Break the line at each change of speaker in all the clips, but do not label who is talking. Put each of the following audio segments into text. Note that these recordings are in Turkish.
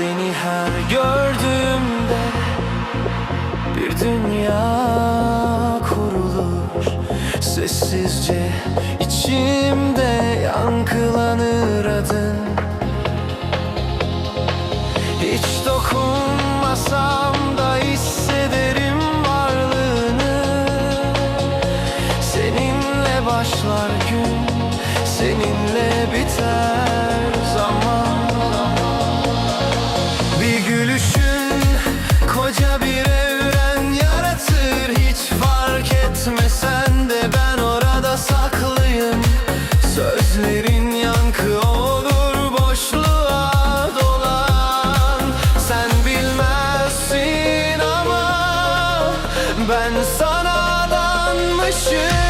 Seni her gördüğümde bir dünya kurulur. Sessizce içimde yankılanır adın. Hiç dokunmasam da hissederim varlığını. Seninle başlar gün, seninle biter zaman. Bir gülüşün koca bir evren yaratır. Hiç fark etmesen de ben orada saklıyım. Sözlerin yankı olur boşluğa dolan. Sen bilmezsin ama ben sana adanmışım.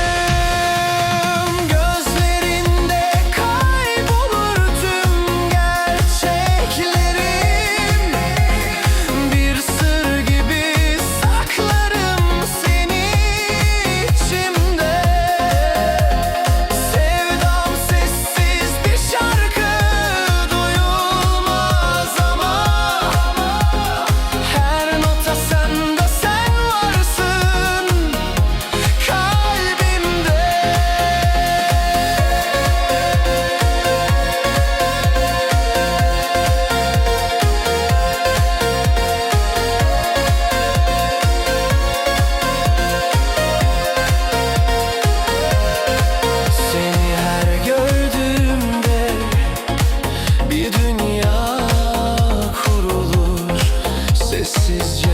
Bir dünya kurulur sessizce.